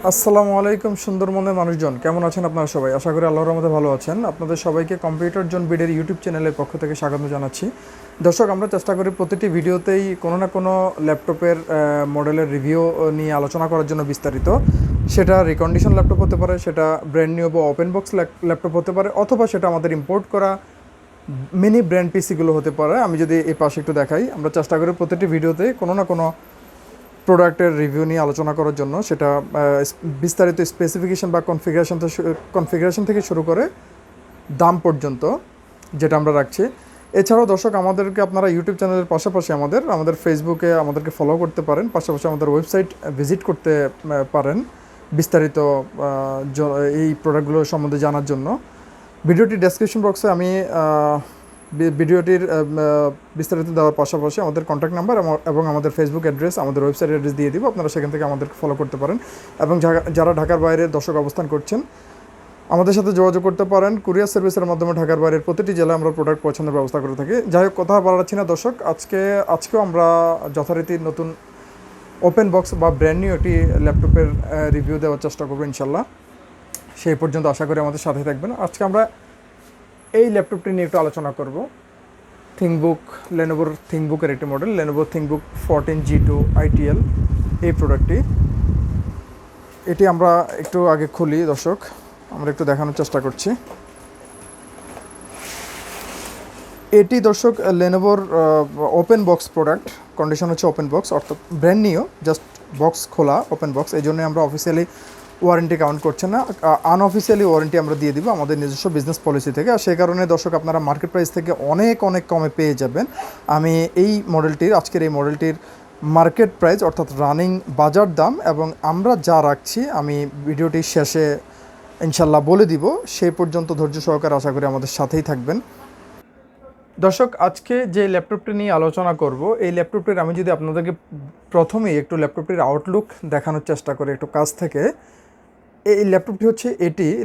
আসসালামু আলাইকুম সুন্দর মনের মানুষজন, কেমন আছেন আপনারা সবাই? আশা করি আল্লাহর রহমতে ভালো আছেন। আপনাদের সবাইকে কম্পিউটার জোন বিডের ইউটিউব চ্যানেলের পক্ষ থেকে স্বাগত জানাচ্ছি। দর্শক, আমরা চেষ্টা করি প্রতিটি ভিডিওতেই কোনো না কোনো ল্যাপটপের মডেলের রিভিউ নিয়ে আলোচনা করার জন্য বিস্তারিত। সেটা রিকন্ডিশন ল্যাপটপ হতে পারে, সেটা ব্র্যান্ড নিউ বা ওপেন বক্স ল্যাপটপ হতে পারে, অথবা সেটা আমাদের ইম্পোর্ট করা মিনি ব্র্যান্ড পিসিগুলো হতে পারে। আমি যদি এই পাশে একটু দেখাই, আমরা চেষ্টা করি প্রতিটি ভিডিওতে কোনো না কোনো প্রোডাক্টের রিভিউ নিয়ে আলোচনা করার জন্য। সেটা বিস্তারিত স্পেসিফিকেশন বা কনফিগারেশন থেকে শুরু করে দাম পর্যন্ত যেটা আমরা রাখছি। এছাড়াও দর্শক, আমাদেরকে আপনারা ইউটিউব চ্যানেলের পাশাপাশি আমাদের ফেসবুকে আমাদেরকে ফলো করতে পারেন, পাশাপাশি আমাদের ওয়েবসাইট ভিজিট করতে পারেন বিস্তারিত এই প্রোডাক্টগুলো সম্বন্ধে জানার জন্য। ভিডিওটির ডেসক্রিপশন বক্সে আমি ভিডিওটির বিস্তারিত দেওয়ার পাশাপাশি আমাদের কন্ট্যাক্ট নাম্বার এবং আমাদের ফেসবুক অ্যাড্রেস, আমাদের ওয়েবসাইট অ্যাড্রেস দিয়ে দিব। আপনারা সেখান থেকে আমাদেরকে ফলো করতে পারেন এবং যারা ঢাকার বাইরে দর্শক অবস্থান করছেন, আমাদের সাথে যোগাযোগ করতে পারেন। কুরিয়ার সার্ভিসের মাধ্যমে ঢাকার বাইরের প্রতিটি জেলায় আমরা প্রোডাক্ট পৌঁছানোর ব্যবস্থা করে থাকি। যাই হোক, কথা বাড়াচ্ছি না দর্শক, আজকেও আমরা যথারীতি নতুন ওপেন বক্স বা ব্র্যান্ড নিউ একটি ল্যাপটপের রিভিউ দেওয়ার চেষ্টা করবো ইনশাল্লাহ। সেই পর্যন্ত আশা করি আমাদের সাথে থাকবেন। আজকে আমরা এই ল্যাপটপটি নিয়ে একটু আলোচনা করব। থিঙ্কবুক, লেনোভোর থিঙ্কবুকের একটি মডেল, লেনোভো থিঙ্কবুক 14 G2 ITL এই প্রোডাক্টটি। এটি আমরা একটু আগে খুলি দর্শক, আমরা একটু দেখানোর চেষ্টা করছি। এটি দর্শক লেনোভোর ওপেন বক্স প্রোডাক্ট, কন্ডিশন হচ্ছে ওপেন বক্স, অর্থাৎ ব্র্যান্ড নিউ, জাস্ট বক্স খোলা ওপেন বক্স। এই জন্যই আমরা অফিসিয়ালি ওয়ারেন্টি কাউন্ট করছে না, আনঅফিসিয়ালি ওয়ারেন্টি আমরা দিয়ে দিব আমাদের নিজস্ব বিজনেস পলিসি থেকে। আর সেই কারণে দর্শক, আপনারা মার্কেট প্রাইস থেকে অনেক কমে পেয়ে যাবেন। আমি আজকের এই মডেলটির মার্কেট প্রাইস অর্থাৎ রানিং বাজার দাম এবং আমরা যা রাখছি আমি ভিডিওটির শেষে ইনশাল্লাহ বলে দিব। সেই পর্যন্ত ধৈর্য সহকারে আশা করি আমাদের সাথেই থাকবেন। দর্শক, আজকে যে ল্যাপটপটি নিয়ে আলোচনা করব, এই ল্যাপটপটির আমি যদি আপনাদেরকে প্রথমেই একটু ল্যাপটপটির আউটলুক দেখানোর চেষ্টা করি একটু কাছ থেকে। এই ল্যাপটপটি হচ্ছে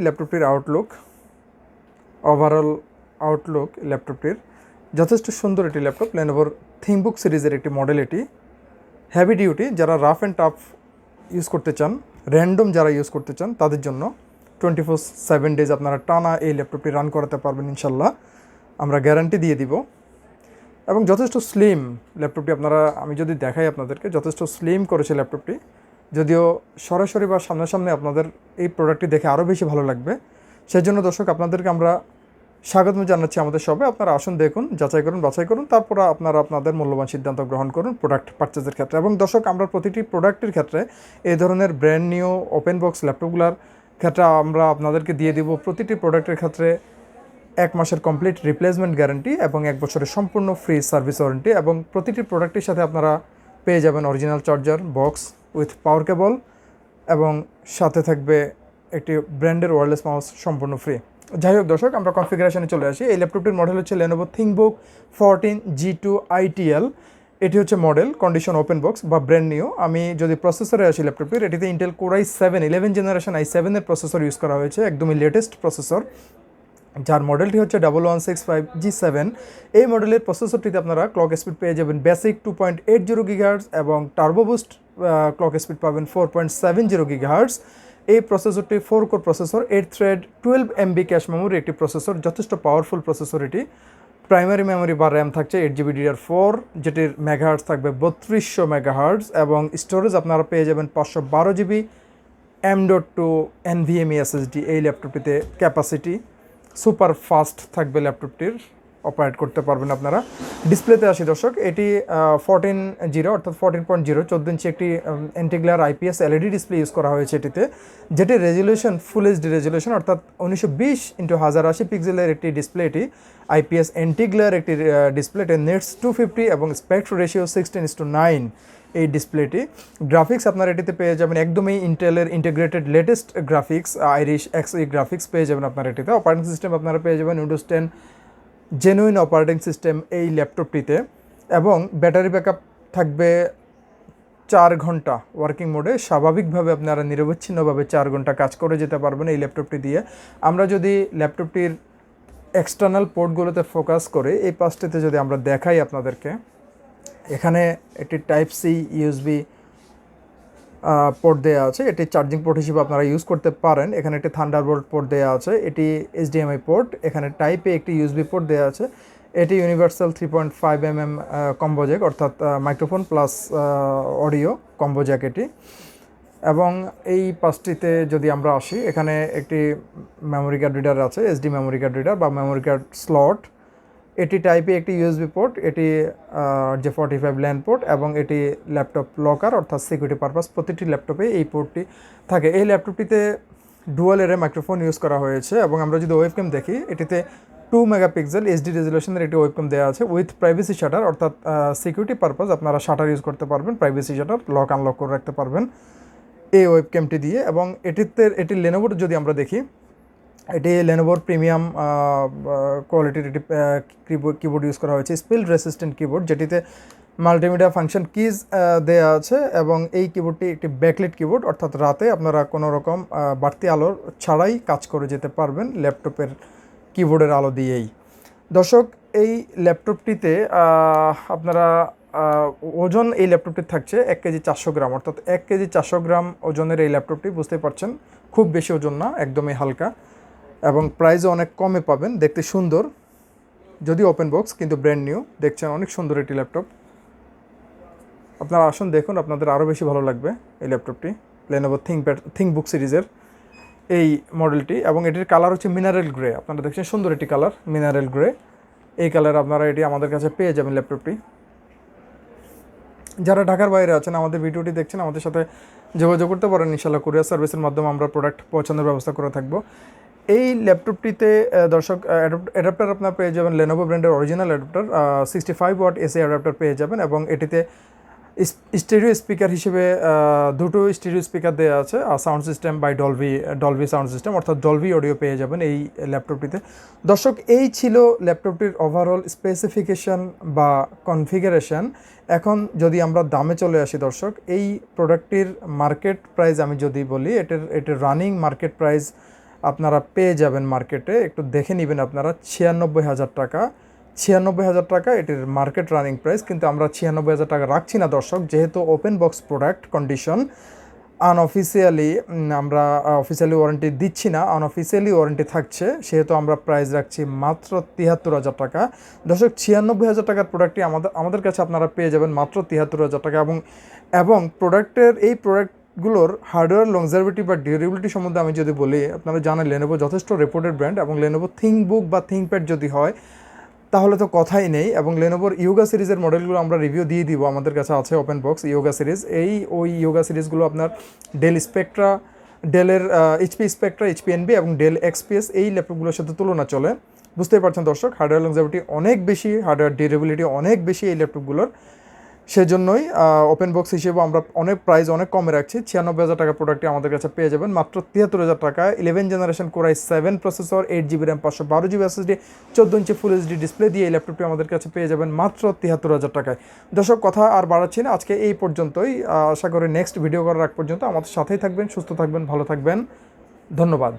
ল্যাপটপটির আউটলুক, ওভারঅল আউটলুক ল্যাপটপটির যথেষ্ট সুন্দর একটি ল্যাপটপ। লেনোভোর থিঙ্কবুক সিরিজের একটি মডেল এটি। হেভি ডিউটি, যারা রাফ অ্যান্ড টাফ ইউজ করতে চান, র্যান্ডম যারা ইউজ করতে চান তাদের জন্য 24/7 ডেজ আপনারা টানা এই ল্যাপটপটি রান করাতে পারবেন ইনশাল্লাহ, আমরা গ্যারান্টি দিয়ে দিব। এবং যথেষ্ট স্লিম ল্যাপটপটি, আমি যদি দেখাই আপনাদেরকে, যথেষ্ট স্লিম করেছে ল্যাপটপটি। যদিও সরাসরি বা সামনাসামনি আপনাদের এই প্রোডাক্টটি দেখে আরও বেশি ভালো লাগবে। সেই জন্য দর্শক, আপনাদেরকে আমরা স্বাগত জানাচ্ছি আমাদের শপে। আপনারা আসুন, দেখুন, বাছাই করুন, তারপর আপনারা আপনাদের মূল্যবান সিদ্ধান্ত গ্রহণ করুন প্রোডাক্ট পারচেজের ক্ষেত্রে। এবং দর্শক, আমরা প্রতিটি প্রোডাক্টের ক্ষেত্রে এই ধরনের ব্র্যান্ড নিউ ওপেন বক্স ল্যাপটপগুলোর ক্ষেত্রে আমরা আপনাদেরকে দিয়ে দিব প্রতিটি প্রোডাক্টের ক্ষেত্রে 1 মাসের কমপ্লিট রিপ্লেসমেন্ট গ্যারান্টি এবং 1 বছরের সম্পূর্ণ ফ্রি সার্ভিস ওয়ারেন্টি। এবং প্রতিটি প্রোডাক্টের সাথে আপনারা পেয়ে যাবেন original charger box with power cable, এবং সাথে থাকবে একটি ব্র্যান্ডের ওয়্যারলেস মাউস সম্পূর্ণ ফ্রি। যাই হোক দর্শক, আমরা কনফিগারেশনে চলে আসি। এই ল্যাপটপটির মডেল হচ্ছে লেনোভো থিঙ্কবুক 14 G2 ITL। এটি হচ্ছে মডেল, কন্ডিশন ওপেন বক্স বা ব্র্যান্ড নিউ। আমি যদি প্রসেসরে আসি ল্যাপটপটির, এটিতে Intel core i7 11 generation i7 এর প্রসেসর ইউজ করা হয়েছে, একদমই লেটেস্ট প্রসেসর, যার মডেলটি হচ্ছে 1165G7। এই মডেলের প্রসেসরটিতে আপনারা ক্লক স্পিড পেয়ে যাবেন বেসিক 2.80 GHz এবং টার্বো বুস্ট ক্লক স্পিড পাবেন 4.70 GHz। এই প্রসেসরটি 4 core processor, 8 thread 12 MB cache memory একটি প্রসেসর, যথেষ্ট পাওয়ারফুল প্রসেসর এটি। প্রাইমারি মেমোরি বা র্যাম থাকছে 8GB DDR4, যেটির মেগাহার্টস থাকবে 3200 মেগাহার্টস, এবং স্টোরেজ আপনারা পেয়ে যাবেন 512GB M.2 NVMe SSD। এই ল্যাপটপটিতে ক্যাপাসিটি সুপার ফাস্ট থাকবে, ল্যাপটপটির অপারেট করতে পারবেন আপনারা। ডিসপ্লেতে আসি দর্শক, এটি 14.0 অর্থাৎ 14.0 14 ইঞ্চি একটি ইন্টিগ্লার IPS LED ডিসপ্লে ইউজ করা হয়েছে এটিতে, যেটির রেজলিউশন ফুল HD রেজলিউশন অর্থাৎ 1920x1080 পিক্সেলের একটি ডিসপ্লে। এটি IPS ইন্টিগ্লার একটি ডিসপ্লে, এটি নেটস 250 এবং স্পেক্ট রেশিও 16:9 এই ডিসপ্লেটি। গ্রাফিক্স আপনারা এটিতে পেয়ে যাবেন একদমই ইন্টেলের integrated latest graphics, Iris XE graphics পেয়ে যাবেন আপনারা এটিতে। অপারেটিং সিস্টেম আপনারা পেয়ে যাবেন উইন্ডোজ 10 জেনুইন অপারেটিং সিস্টেম এই ল্যাপটপটিতে, এবং ব্যাটারি ব্যাকআপ থাকবে 4 ঘন্টা ওয়ার্কিং মোডে। স্বাভাবিকভাবে আপনারা নিরবচ্ছিন্নভাবে 4 ঘন্টা কাজ করে যেতে পারবেন এই ল্যাপটপটি দিয়ে। আমরা যদি ল্যাপটপটির এক্সটার্নাল পোর্টগুলোতে ফোকাস করে এই পাশটিতে যদি আমরা দেখাই আপনাদেরকে, এখানে একটি টাইপ সি USB পোর্ট দেওয়া আছে, এটি চার্জিং পোর্ট হিসেবে আপনারা ইউজ করতে পারেন। এখানে একটি থান্ডারবোল্ট পোর্ট দেওয়া আছে, এটি এইচডিএমআই পোর্ট, এখানে টাইপে একটি ইউএসবি পোর্ট দেওয়া আছে, এটি ইউনিভার্সাল 3.5 mm কম্বো জ্যাক, অর্থাৎ microphone plus audio combo Jack এটি। এবং এই পাঁচটিতে যদি আমরা আসি, এখানে একটি মেমোরি কার্ড রিডার আছে, এসডি মেমোরি কার্ড রিডার বা মেমোরি কার্ড স্লট, এটি টাইপে একটি ইউএসবি পোর্ট, এটি J45 ল্যান পোর্ট, এবং এটি ল্যাপটপ লকার অর্থাৎ সিকিউরিটি পারপাস। প্রতিটি ল্যাপটপে এই পোর্টটি থাকে। এই ল্যাপটপটিতে ডুয়াল এরে মাইক্রোফোন ইউজ করা হয়েছে। এবং আমরা যদি ওয়েবক্যাম দেখি, এটিতে 2 মেগাপিক্সেল এইচডি রেজুলেশনের একটি ওয়েবক্যাম দেওয়া আছে উইথ প্রাইভেসি শাটার, অর্থাৎ সিকিউরিটি পারপাস আপনারা শাটার ইউজ করতে পারবেন, প্রাইভেসি শাটার লক আনলক করে রাখতে পারবেন এই ওয়েবক্যামটি দিয়ে। এবং এটি লেনোভোর যদি আমরা দেখি, এটি লেনোভোর প্রিমিয়াম কোয়ালিটির একটি কিবোর্ড ইউজ করা হয়েছে, স্পিল রেসিস্ট্যান্ট কিবোর্ড, যেটিতে মাল্টিমিডিয়া ফাংশন কিজ দেওয়া আছে। এবং এই কিবোর্ডটি একটি ব্যাকলাইট কিবোর্ড, অর্থাৎ রাতে আপনারা কোনো রকম বাড়তি আলোর ছাড়াই কাজ করে যেতে পারবেন ল্যাপটপের কিবোর্ডের আলো দিয়েই। দর্শক, এই ল্যাপটপটিতে আপনারা ওজন এই ল্যাপটপটির থাকছে 1 কেজি 400 গ্রাম, অর্থাৎ 1 কেজি 400 গ্রাম ওজনের এই ল্যাপটপটি, বুঝতে পারছেন খুব বেশি ওজন না, একদমই হালকা, এবং প্রাইসও অনেক কমে পাবেন। দেখতে সুন্দর, যদি ওপেন বক্স কিন্তু ব্র্যান্ড নিউ, দেখছেন অনেক সুন্দর একটি ল্যাপটপ। আপনারা আসুন দেখুন, আপনাদের আরও বেশি ভালো লাগবে এই ল্যাপটপটি। Lenovo ThinkBook সিরিজের এই মডেলটি, এবং এটির কালার হচ্ছে মিনারেল গ্রে। আপনারা দেখছেন সুন্দর একটি কালার, মিনারেল গ্রে। এই কালার আপনারা এটি আমাদের কাছে পেয়ে যাবেন ল্যাপটপটি। যারা ঢাকার বাইরে আছেন, আমাদের ভিডিওটি দেখছেন, আমাদের সাথে যোগাযোগ করতে পারেন, ইনশাআল্লাহ কুরিয়ার সার্ভিসের মাধ্যমে আমরা প্রোডাক্ট পৌঁছানোর ব্যবস্থা করে থাকবো। এই ল্যাপটপটিতে দর্শক অ্যাডাপ্টার আপনারা পেয়ে যাবেন, Lenovo ব্র্যান্ডের original adapter 65 watt AC adapter পেয়ে যাবেন। এবং এটিতে স্টেরিও স্পিকার হিসেবে দুটো স্টেরিও স্পিকার দেওয়া আছে, sound system by Dolby sound system, অর্থাৎ ডলবি অডিও পেয়ে যাবেন এই ল্যাপটপটিতে। দর্শক, এই ছিল ল্যাপটপটির ওভারঅল স্পেসিফিকেশন বা কনফিগারেশন। এখন যদি আমরা দামে চলে আসি দর্শক, এই প্রোডাক্টটির মার্কেট প্রাইস আমি যদি বলি, এটির রানিং মার্কেট প্রাইস আপনারা পেয়ে যাবেন মার্কেটে, একটু দেখে নেবেন আপনারা, 96,000 টাকা। 96,000 টাকা এটির মার্কেট রানিং প্রাইস, কিন্তু আমরা 96,000 টাকা রাখছি না দর্শক, যেহেতু open box product condition, unofficially আমরা অফিসিয়ালি ওয়ারেন্টি দিচ্ছি না, আনঅফিসিয়ালি ওয়ারেন্টি থাকছে, সেহেতু আমরা প্রাইস রাখছি মাত্র 73,000 টাকা। দর্শক, 96,000 টাকার প্রোডাক্টটি আমাদের কাছে আপনারা পেয়ে যাবেন মাত্র 73,000 টাকা। এবং এই প্রোডাক্টগুলোর হার্ডওয়্যার লংজারভিটি বা ডিউরেবিলিটি সম্বন্ধে আমি যদি বলি, আপনারা জানেন Lenovo যথেষ্ট রেপুটেড ব্র্যান্ড, এবং Lenovo ThinkBook বা ThinkPad যদি হয় তাহলে তো কথাই নেই। এবং Lenovoর ইয়োগা সিরিজের মডেলগুলো আমরা রিভিউ দিয়ে দিব, আমাদের কাছে আছে ওপেন বক্স ইয়োগা সিরিজ। ওই ইয়োগা সিরিজগুলো আপনার ডেলের এইচপি স্পেকট্রা, এইচপি এনবি এবং ডেল এক্সপিএস এই ল্যাপটপগুলোর সাথে তুলনা চলে। বুঝতেই পারছেন দর্শক, হার্ডওয়্যার লংজাভিটি অনেক বেশি, হার্ডওয়্যার ডিউরেবিলিটি অনেক বেশি এই ল্যাপটপগুলোর। সেজন্যই ওপেন বক্স হিসেবে আমরা প্রাইস অনেক কমে রাখছি। 96,000 টাকার প্রোডাক্টটি আমাদের কাছে পেয়ে যাবেন মাত্র 73,000 টাকা। 11 generation Core i7 processor, 8GB RAM, 512GB SSD, 14 ইঞ্চি ফুল এইচডি ডিসপ্লে দিয়ে এই ল্যাপটপটি আমাদের কাছে পেয়ে যাবেন মাত্র 73,000 টাকায়। দর্শক, কথা আর বাড়াচ্ছি না, আজকে এই পর্যন্তই। আশা করি নেক্সট ভিডিও করার আগ পর্যন্ত আমাদের সাথেই থাকবেন, সুস্থ থাকবেন, ভালো থাকবেন। ধন্যবাদ।